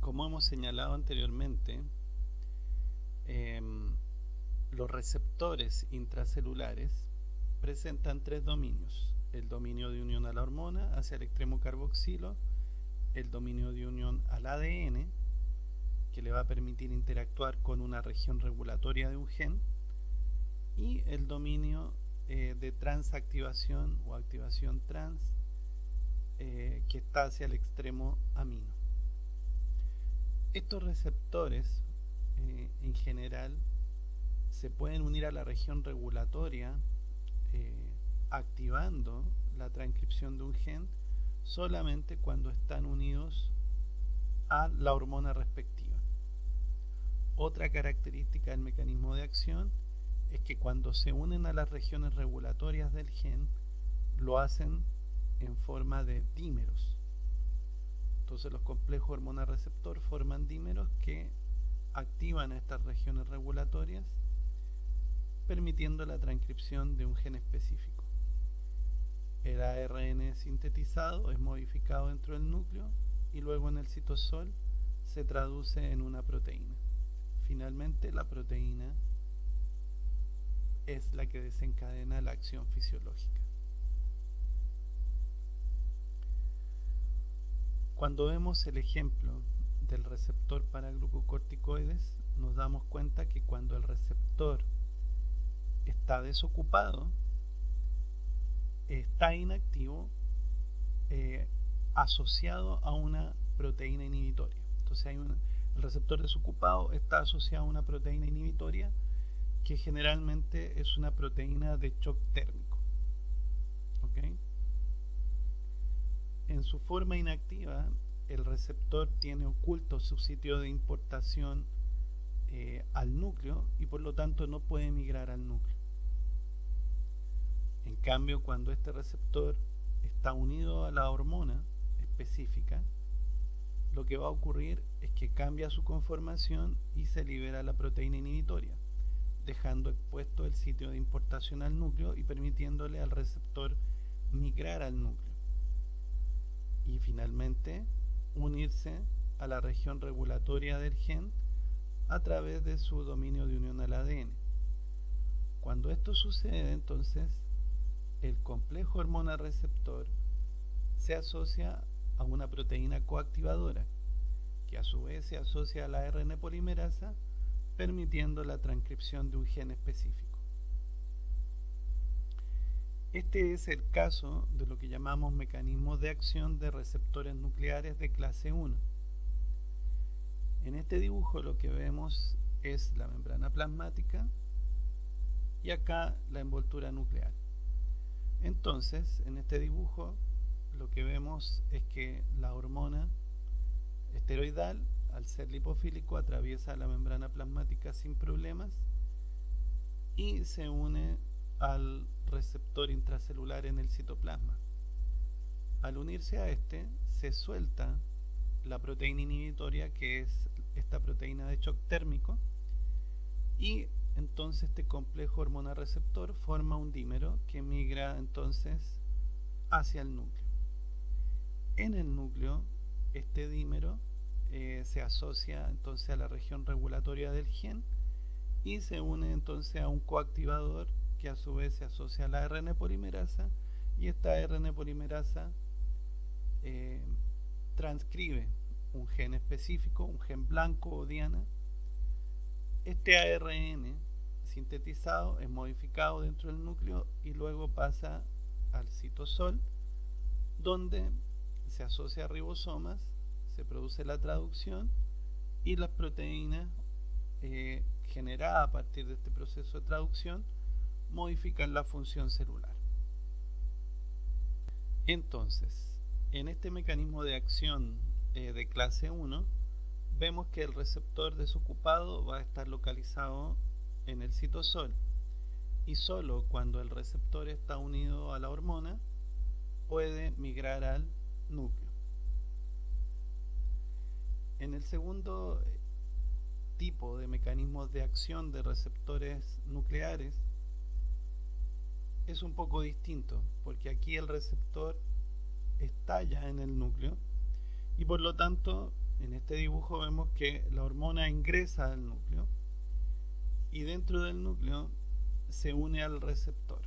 Como hemos señalado anteriormente, los receptores intracelulares presentan tres dominios: el dominio de unión a la hormona hacia el extremo carboxilo, el dominio de unión al ADN, que le va a permitir interactuar con una región regulatoria de un gen, y el dominio de transactivación o activación trans, que está hacia el extremo amino. Estos receptores en general se pueden unir a la región regulatoria activando la transcripción de un gen solamente cuando están unidos a la hormona respectiva. Otra característica del mecanismo de acción es que cuando se unen a las regiones regulatorias del gen lo hacen en forma de dímeros. Entonces los complejos hormona-receptor forman dímeros que activan estas regiones regulatorias, permitiendo la transcripción de un gen específico. El ARN sintetizado es modificado dentro del núcleo y luego en el citosol se traduce en una proteína. Finalmente, la proteína es la que desencadena la acción fisiológica. Cuando vemos el ejemplo del receptor para glucocorticoides, nos damos cuenta que cuando el receptor está desocupado, está inactivo, asociado a una proteína inhibitoria. Entonces el receptor desocupado está asociado a una proteína inhibitoria que generalmente es una proteína de shock térmico. ¿Okay? En su forma inactiva, el receptor tiene oculto su sitio de importación al núcleo y por lo tanto no puede migrar al núcleo. En cambio, cuando este receptor está unido a la hormona específica, lo que va a ocurrir es que cambia su conformación y se libera la proteína inhibitoria, dejando expuesto el sitio de importación al núcleo y permitiéndole al receptor migrar al núcleo y finalmente unirse a la región regulatoria del gen a través de su dominio de unión al ADN. Cuando esto sucede, entonces el complejo hormona receptor se asocia a una proteína coactivadora, que a su vez se asocia a la ARN polimerasa, permitiendo la transcripción de un gen específico. Este es el caso de lo que llamamos mecanismos de acción de receptores nucleares de clase 1. En este dibujo lo que vemos es la membrana plasmática y acá la envoltura nuclear. Entonces, en este dibujo lo que vemos es que la hormona esteroidal, al ser lipofílico, atraviesa la membrana plasmática sin problemas y se une al receptor intracelular en el citoplasma. Al unirse a este, se suelta la proteína inhibitoria, que es esta proteína de shock térmico, y entonces este complejo hormona receptor forma un dímero que migra entonces hacia el núcleo. En el núcleo, este dímero se asocia entonces a la región regulatoria del gen y se une entonces a un coactivador que a su vez se asocia a la ARN polimerasa, y esta ARN polimerasa transcribe un gen específico, un gen blanco o diana. Este ARN sintetizado es modificado dentro del núcleo y luego pasa al citosol, donde se asocia a ribosomas, se produce la traducción y las proteínas generadas a partir de este proceso de traducción modifican la función celular. Entonces, en este mecanismo de acción de clase 1, vemos que el receptor desocupado va a estar localizado en el citosol y solo cuando el receptor está unido a la hormona puede migrar al núcleo. En el segundo tipo de mecanismos de acción de receptores nucleares es un poco distinto, porque aquí el receptor está ya en el núcleo y por lo tanto En este dibujo vemos que la hormona ingresa al núcleo y dentro del núcleo se une al receptor.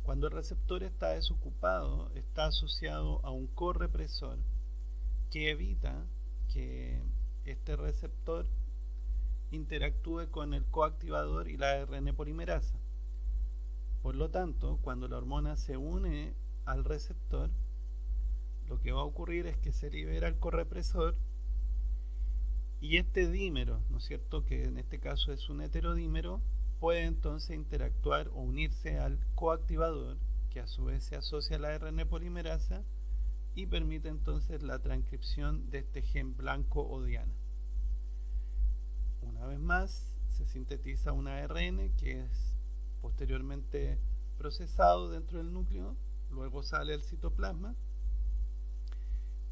Cuando el receptor está desocupado, está asociado a un correpresor que evita que este receptor interactúe con el coactivador y la ARN polimerasa. Por lo tanto, cuando la hormona se une al receptor, lo que va a ocurrir es que se libera el correpresor y este dímero, ¿no es cierto?, que en este caso es un heterodímero, puede entonces interactuar o unirse al coactivador, que a su vez se asocia a la ARN polimerasa y permite entonces la transcripción de este gen blanco o diana. Una vez más, se sintetiza un ARN que es posteriormente procesado dentro del núcleo, luego sale al citoplasma.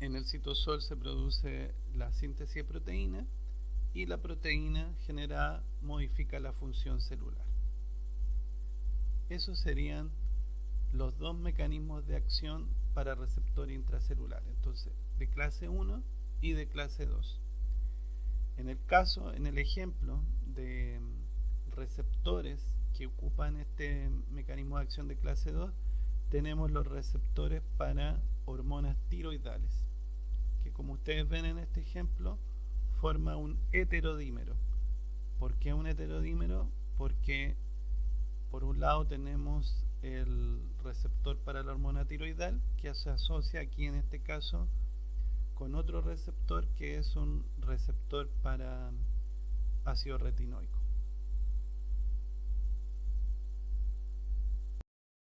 En el citosol se produce la síntesis de proteína y la proteína generada modifica la función celular. Esos serían los dos mecanismos de acción para receptor intracelular, entonces de clase 1 y de clase 2. En el ejemplo de receptores que ocupan este mecanismo de acción de clase 2, tenemos los receptores para hormonas tiroidales, que como ustedes ven en este ejemplo, forma un heterodímero. ¿Por qué un heterodímero? Porque por un lado tenemos el receptor para la hormona tiroidal, que se asocia aquí en este caso con otro receptor que es un receptor para ácido retinoico.